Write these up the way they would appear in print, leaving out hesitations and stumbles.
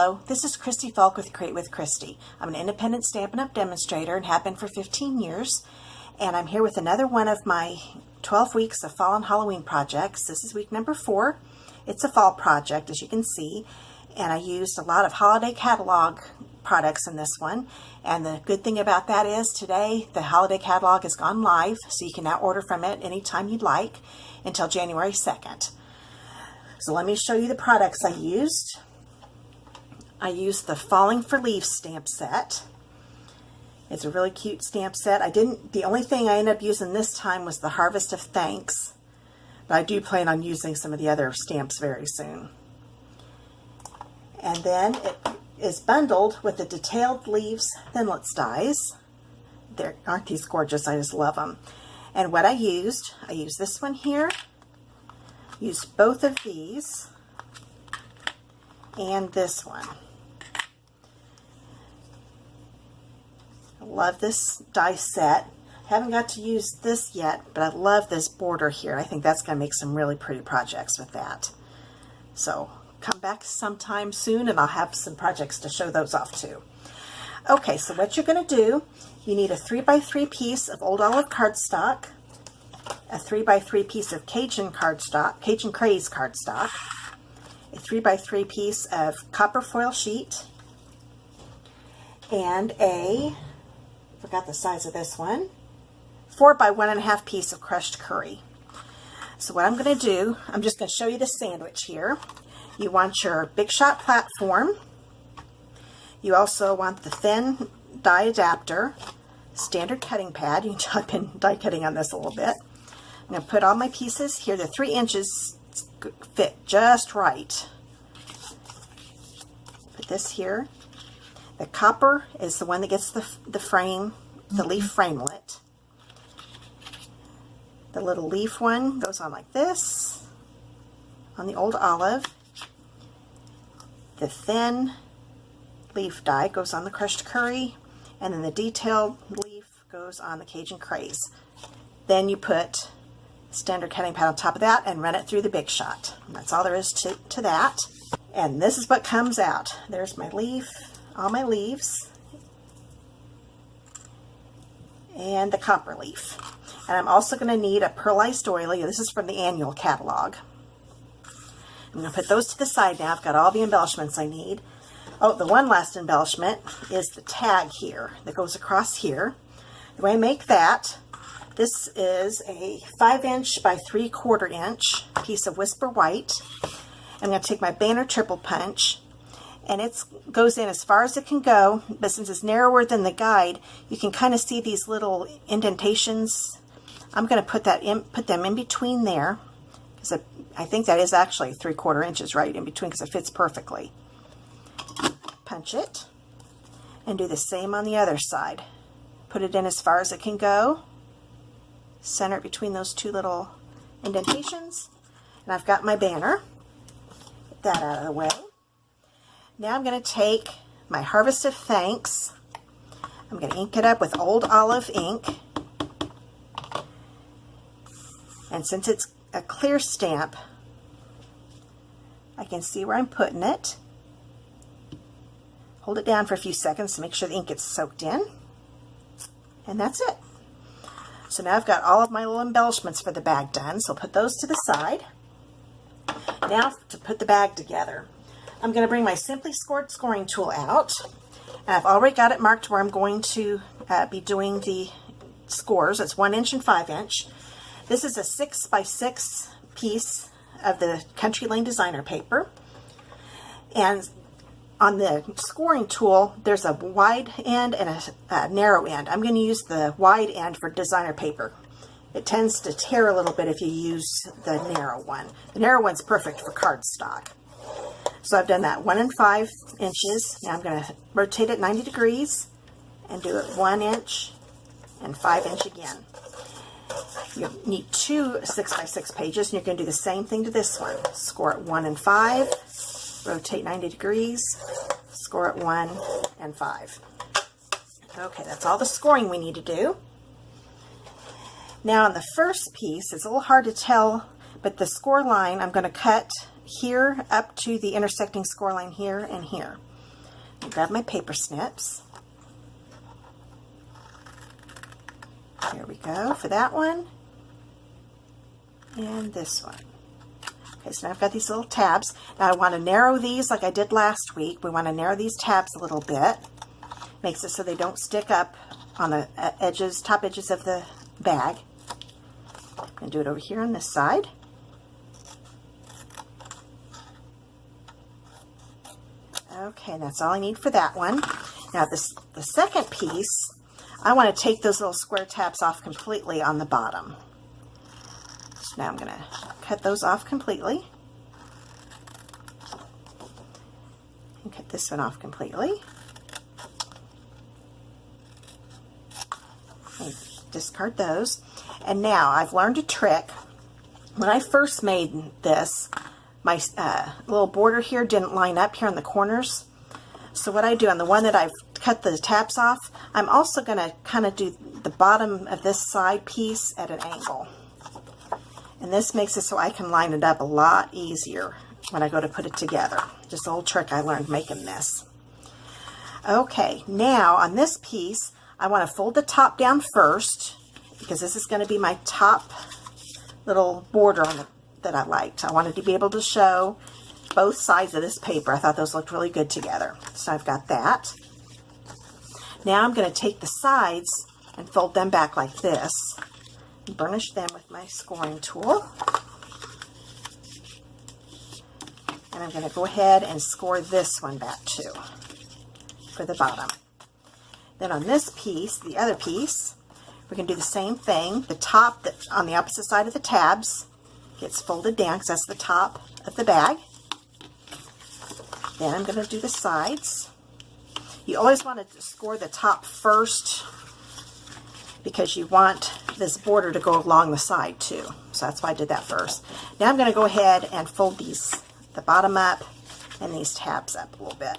Hello, this is Christy Fulk with Create with Christy. I'm an independent Stampin' Up! Demonstrator and have been for 15 years. And I'm here with another one of my 12 weeks of fall and Halloween projects. This is week number 4. It's a fall project, as you can see. And I used a lot of holiday catalog products in this one. And the good thing about that is today the holiday catalog has gone live, so you can now order from it anytime you'd like until January 2nd. So let me show you the products I used. I used the Falling for Leaves stamp set. It's a really cute stamp set. The only thing I ended up using this time was the Harvest of Thanks, but I do plan on using some of the other stamps very soon. And then it is bundled with the Detailed Leaves Thinlits dies. Aren't these gorgeous? I just love them. And what I used this one here, used both of these, and this one. I love this die set. Haven't got to use this yet, but I love this border here. I think that's going to make some really pretty projects with that. So come back sometime soon and I'll have some projects to show those off too. Okay, so what you're going to do, you need a 3x3 piece of Old Olive cardstock, a 3x3 piece of Cajun cardstock, Cajun Craze cardstock, a 3x3 piece of copper foil sheet, and forgot the size of this one, 4x1.5 piece of crushed curry. So what I'm going to do, I'm just going to show you the sandwich here. You want your Big Shot platform. You also want the thin die adapter, standard cutting pad. You can tell I've been die cutting on this a little bit. I'm going to put all my pieces here. The 3 inches fit just right. Put this here. The copper is the one that gets the frame, the leaf framelit. The little leaf one goes on like this on the Old Olive. The thin leaf die goes on the crushed curry, and then the detailed leaf goes on the Cajun Craze. Then you put standard cutting pad on top of that and run it through the Big Shot. And that's all there is to that. And this is what comes out. There's my leaf, all my leaves, and the copper leaf. And I'm also going to need a Pearlized Doily. This is from the annual catalog. I'm going to put those to the side now. I've got all the embellishments I need. Oh, the one last embellishment is the tag here that goes across here. The way I make that, this is a 5" by 3/4 inch piece of Whisper White. I'm going to take my banner triple punch, and it goes in as far as it can go, but since it's narrower than the guide, you can kind of see these little indentations. I'm going to put them in between there, because I think that is actually 3/4 inches right in between, because it fits perfectly. Punch it, and do the same on the other side. Put it in as far as it can go. Center it between those two little indentations, and I've got my banner. Get that out of the way. Now I'm going to take my Harvest of Thanks. I'm going to ink it up with Old Olive ink. And since it's a clear stamp, I can see where I'm putting it. Hold it down for a few seconds to make sure the ink gets soaked in. And that's it. So now I've got all of my little embellishments for the bag done, so I'll put those to the side. Now to put the bag together. I'm going to bring my Simply Scored scoring tool out. And I've already got it marked where I'm going to be doing the scores. It's 1" and 5". This is a 6x6 piece of the Country Lane designer paper. And on the scoring tool, there's a wide end and a narrow end. I'm going to use the wide end for designer paper. It tends to tear a little bit if you use the narrow one. The narrow one's perfect for cardstock. So I've done that 1 and 5 inches. Now I'm going to rotate it 90 degrees and do it 1 inch and 5" again. You need 2 6x6 pages, and you're going to do the same thing to this one. Score it 1 and 5, rotate 90 degrees, score it 1 and 5. Okay, that's all the scoring we need to do. Now on the first piece, it's a little hard to tell, but the score line I'm going to cut here up to the intersecting score line here and here. Grab my paper snips. There we go for that one. And this one. Okay, so now I've got these little tabs. Now I want to narrow these like I did last week. We want to narrow these tabs a little bit. Makes it so they don't stick up on the edges, top edges of the bag. I'm going to do it over here on this side. Okay, and that's all I need for that one. Now the second piece, I want to take those little square tabs off completely on the bottom. So now I'm going to cut those off completely. And cut this one off completely. And discard those. And now I've learned a trick. When I first made this, my little border here didn't line up here on the corners. So what I do on the one that I've cut the tabs off, I'm also going to kind of do the bottom of this side piece at an angle. And this makes it so I can line it up a lot easier when I go to put it together. Just a little trick I learned making this. Okay, now on this piece, I want to fold the top down first because this is going to be my top little border on that I liked. I wanted to be able to show both sides of this paper. I thought those looked really good together. So I've got that. Now I'm going to take the sides and fold them back like this. And burnish them with my scoring tool. And I'm going to go ahead and score this one back too for the bottom. Then on this piece, the other piece, we're going to do the same thing. The top that's on the opposite side of the tabs gets folded down because that's the top of the bag. Then I'm going to do the sides. You always want to score the top first because you want this border to go along the side too. So that's why I did that first. Now I'm going to go ahead and fold the bottom up and these tabs up a little bit.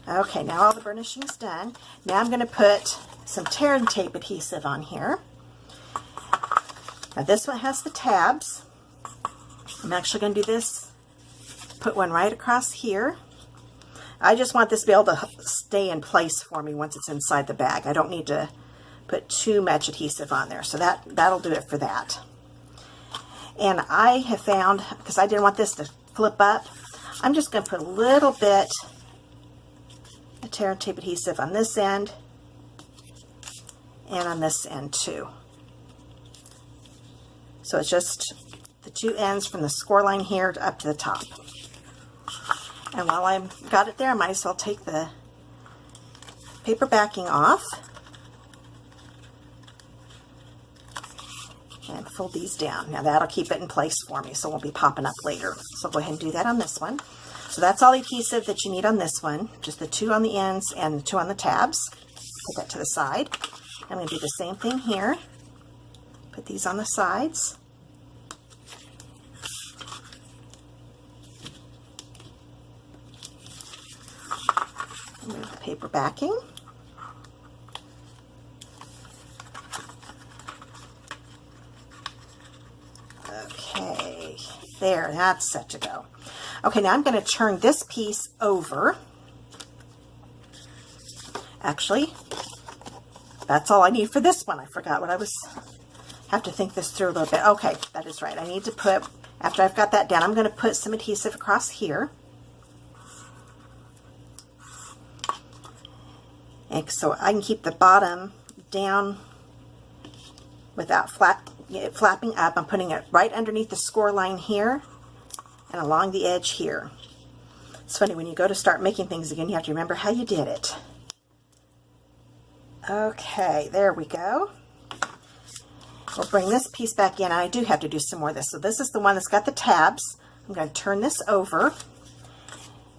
Okay, now all the burnishing is done. Now I'm going to put some tear and tape adhesive on here. Now this one has the tabs. I'm actually going to do this, put one right across here. I just want this to be able to stay in place for me once it's inside the bag. I don't need to put too much adhesive on there, so that'll do it for that. And I have found, because I didn't want this to flip up, I'm just going to put a little bit of tear and tape adhesive on this end and on this end too. So it's just the two ends from the score line here up to the top. And while I've got it there, I might as well take the paper backing off and fold these down. Now that'll keep it in place for me so it won't be popping up later. So I'll go ahead and do that on this one. So that's all the adhesive that you need on this one, just the two on the ends and the two on the tabs. Put that to the side. I'm going to do the same thing here. Put these on the sides. Move the paper backing. Okay, there, that's set to go. Okay, now I'm going to turn this piece over. Actually, that's all I need for this one. I forgot what I was, have to think this through a little bit. Okay, that is right. I need to put, after I've got that down, I'm going to put some adhesive across here. And so I can keep the bottom down without flapping up. I'm putting it right underneath the score line here and along the edge here. It's funny, when you go to start making things again, you have to remember how you did it. Okay, there we go. We'll bring this piece back in. I do have to do some more of this. So this is the one that's got the tabs. I'm going to turn this over.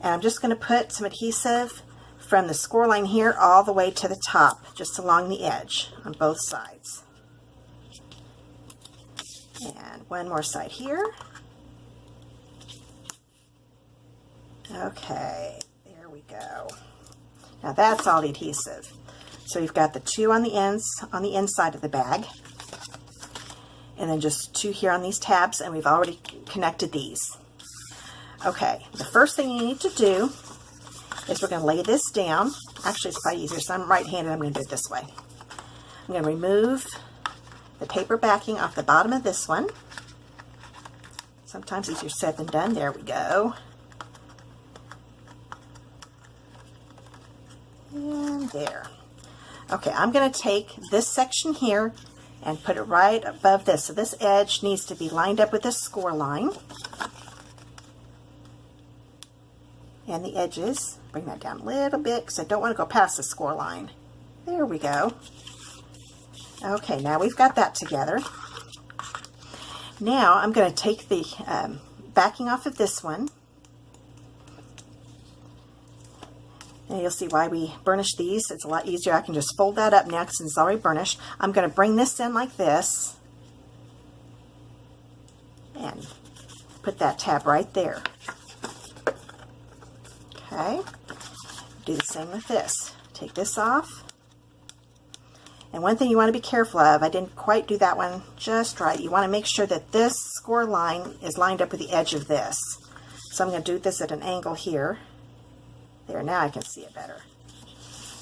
And I'm just going to put some adhesive from the score line here all the way to the top, just along the edge on both sides. And one more side here. Okay, there we go. Now that's all the adhesive. So you've got the two on the ends, on the inside of the bag, and then just two here on these tabs, and we've already connected these. Okay, the first thing you need to do is we're going to lay this down. Actually, it's probably easier, so I'm right-handed. I'm going to do it this way. I'm going to remove the paper backing off the bottom of this one. Sometimes easier said than done. There we go. And there. Okay, I'm going to take this section here and put it right above this. So this edge needs to be lined up with this score line. And the edges, bring that down a little bit because I don't want to go past the score line. There we go. Okay, now we've got that together. Now I'm going to take the backing off of this one. And you'll see why we burnish these. It's a lot easier. I can just fold that up now since it's already burnished. I'm going to bring this in like this and put that tab right there. Okay, do the same with this. Take this off. And one thing you want to be careful of, I didn't quite do that one just right. You want to make sure that this score line is lined up with the edge of this. So I'm going to do this at an angle here. There, now I can see it better.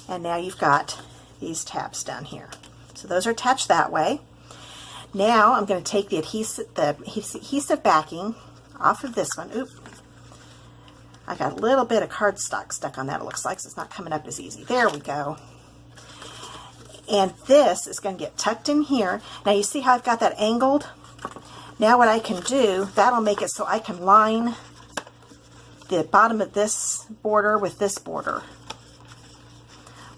And now you've got these tabs down here. So those are attached that way. Now I'm going to take the adhesive backing off of this one. Oop. I got a little bit of cardstock stuck on that, it looks like, so it's not coming up as easy. There we go. And this is going to get tucked in here. Now you see how I've got that angled? Now what I can do, that'll make it so I can line the bottom of this border with this border.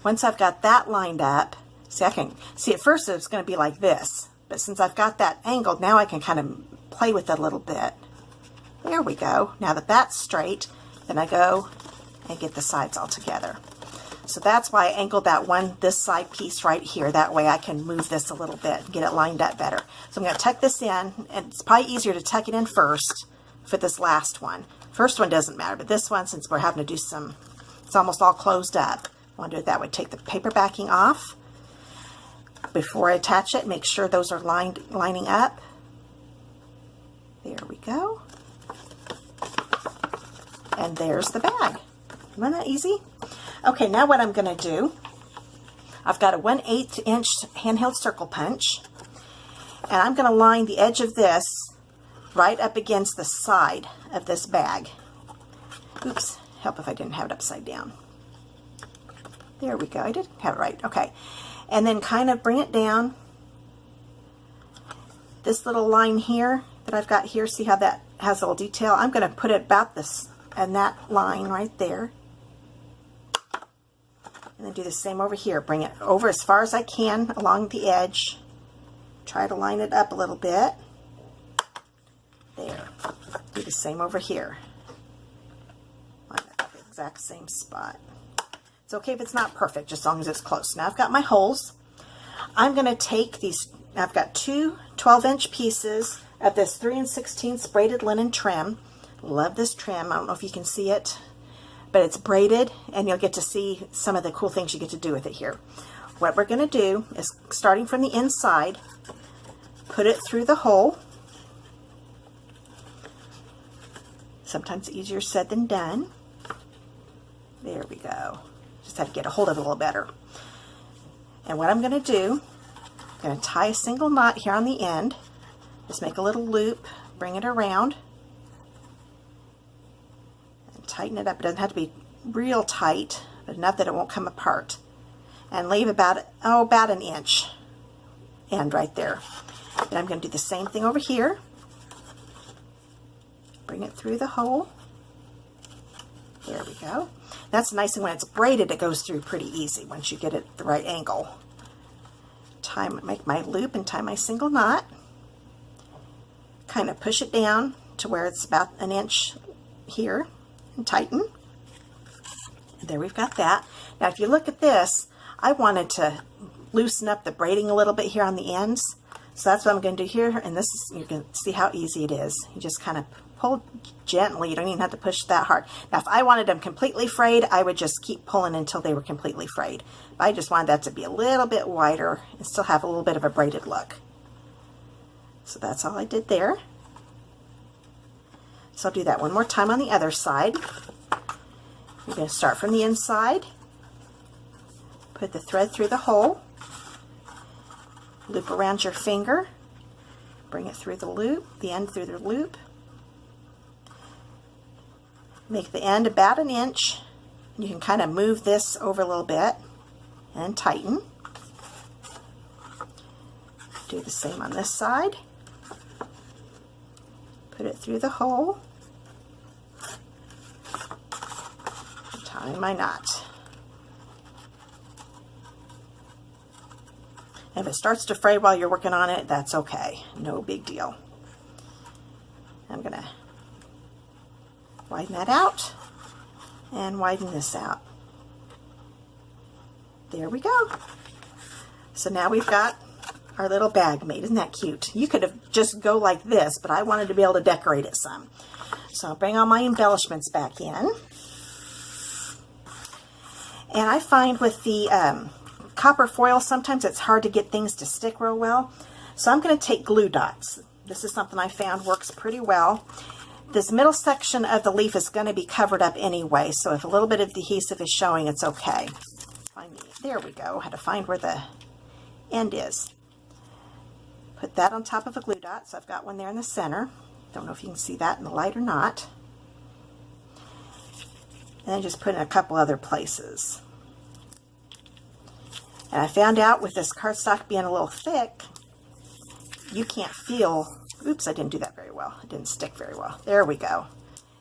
Once I've got that lined up, see, I can see at first it's going to be like this, but since I've got that angled, now I can kind of play with it a little bit. There we go. Now that that's straight, then I go and get the sides all together. So that's why I angled that one, this side piece right here. That way I can move this a little bit and get it lined up better. So I'm going to tuck this in, and it's probably easier to tuck it in first for this last one. First one doesn't matter, but this one, since we're having to do some, it's almost all closed up. I want to do it that way. Take the paper backing off. Before I attach it, make sure those are lining up. There we go. And there's the bag. Isn't that easy? Okay, now what I'm going to do, I've got a 1/8 inch handheld circle punch, and I'm going to line the edge of this right up against the side of this bag. Oops, help if I didn't have it upside down. There we go, I did have it right, okay. And then kind of bring it down. This little line here that I've got here, see how that has a little detail? I'm going to put it about this, and that line right there. And then do the same over here. Bring it over as far as I can along the edge. Try to line it up a little bit. There. Do the same over here. Line it up at the exact same spot. It's okay if it's not perfect, just as long as it's close. Now I've got my holes. I'm going to take these, I've got two 12-inch pieces of this 3 16 braided linen trim. Love this trim. I don't know if you can see it, but it's braided, and you'll get to see some of the cool things you get to do with it here. What we're going to do is, starting from the inside, put it through the hole. Sometimes easier said than done. There we go. Just have to get a hold of it a little better. And what I'm going to do, I'm going to tie a single knot here on the end. Just make a little loop, bring it around, and tighten it up. It doesn't have to be real tight, but enough that it won't come apart. And leave about an inch end right there. And I'm going to do the same thing over here. Bring it through the hole. There we go. That's nice, and when it's braided, it goes through pretty easy once you get it at the right angle. Make my loop and tie my single knot. Kind of push it down to where it's about an inch here and tighten. There, we've got that. Now if you look at this, I wanted to loosen up the braiding a little bit here on the ends. So that's what I'm going to do here, and this is, you can see how easy it is. You just kind of pull gently. You don't even have to push that hard. Now if I wanted them completely frayed, I would just keep pulling until they were completely frayed. But I just wanted that to be a little bit wider and still have a little bit of a braided look. So that's all I did there. So I'll do that one more time on the other side. You're going to start from the inside, put the thread through the hole, loop around your finger, bring it through the loop, the end through the loop, make the end about 1 inch. You can kind of move this over a little bit and tighten. Do the same on this side. Put it through the hole, tie my knot. If it starts to fray while you're working on it, that's okay. No big deal. I'm going to widen that out and widen this out. There we go. So now we've got our little bag made. Isn't that cute? You could have just go like this, but I wanted to be able to decorate it some. So I'll bring all my embellishments back in. And I find with the copper foil, sometimes it's hard to get things to stick real well. So I'm going to take glue dots. This is something I found works pretty well. This middle section of the leaf is going to be covered up anyway, so if a little bit of adhesive is showing, it's okay. There we go. I had to find where the end is. Put that on top of a glue dot, so I've got one there in the center. Don't know if you can see that in the light or not. And then just put in a couple other places. And I found out with this cardstock being a little thick, you can't feel, oops, I didn't do that very well. It didn't stick very well. There we go.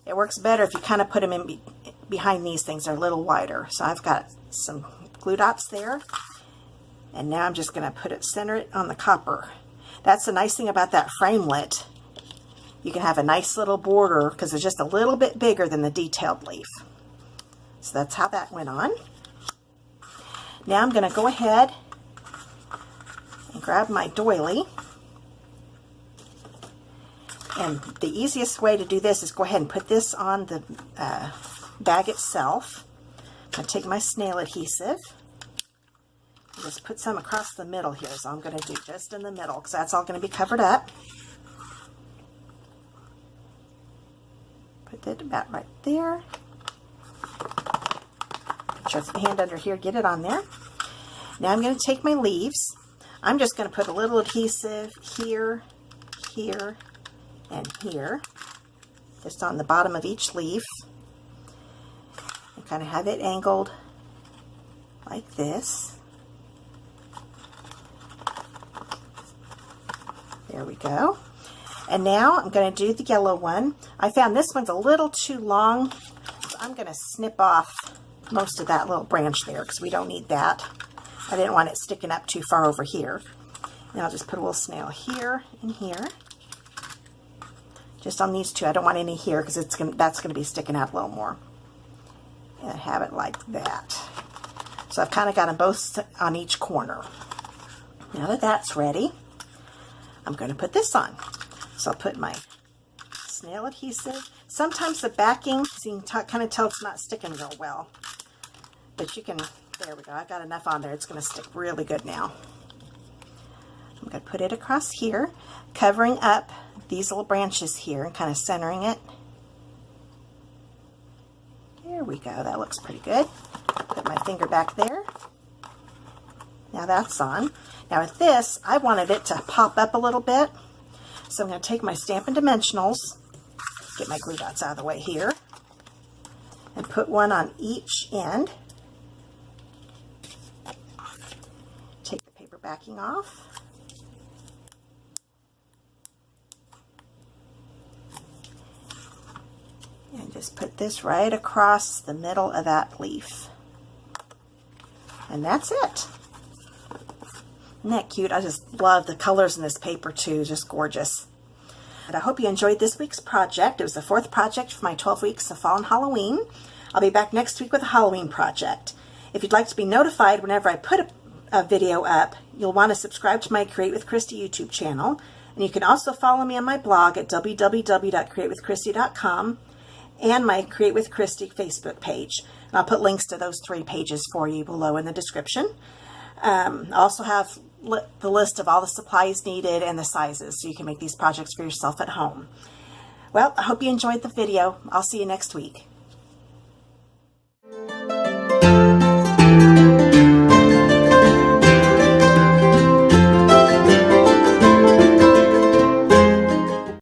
It works better if you kind of put them in behind these things. They're a little wider. So I've got some glue dots there. And now I'm just going to put it, center it on the copper. That's the nice thing about that framelit. You can have a nice little border because it's just a little bit bigger than the detailed leaf. So that's how that went on. Now I'm going to go ahead and grab my doily. And the easiest way to do this is go ahead and put this on the bag itself. I'm going to take my SNAIL adhesive. Just put some across the middle here, so I'm going to do just in the middle because that's all going to be covered up. Put it about right there. Put your hand under here, get it on there. Now I'm going to take my leaves. I'm just going to put a little adhesive here, here, and here, just on the bottom of each leaf. And kind of have it angled like this. There we go. And now I'm going to do the yellow one. I found this one's a little too long, so I'm going to snip off most of that little branch there because we don't need that. I didn't want it sticking up too far over here. And I'll just put a little snail here and here. Just on these two. I don't want any here because that's going to be sticking out a little more. And have it like that. So I've kind of got them both on each corner. Now that that's ready, I'm going to put this on. So I'll put my SNAIL adhesive. Sometimes the backing, so you can kind of tell it's not sticking real well. But you can, there we go, I've got enough on there. It's going to stick really good now. I'm going to put it across here, covering up these little branches here and kind of centering it. There we go, that looks pretty good. Put my finger back there. Now that's on. Now with this, I wanted it to pop up a little bit. So I'm going to take my Stampin Dimensionals, get my glue dots out of the way here, and put one on each end. Take the paper backing off. And just put this right across the middle of that leaf. And that's it. Isn't that cute? I just love the colors in this paper too, just gorgeous. And I hope you enjoyed this week's project. It was the 4th project for my 12 weeks of fall and Halloween. I'll be back next week with a Halloween project. If you'd like to be notified whenever I put a video up, you'll want to subscribe to my Create with Christy YouTube channel. And you can also follow me on my blog at www.createwithchristy.com and my Create with Christy Facebook page. And I'll put links to those 3 pages for you below in the description. I also have the list of all the supplies needed and the sizes so you can make these projects for yourself at home. Well, I hope you enjoyed the video. I'll see you next week.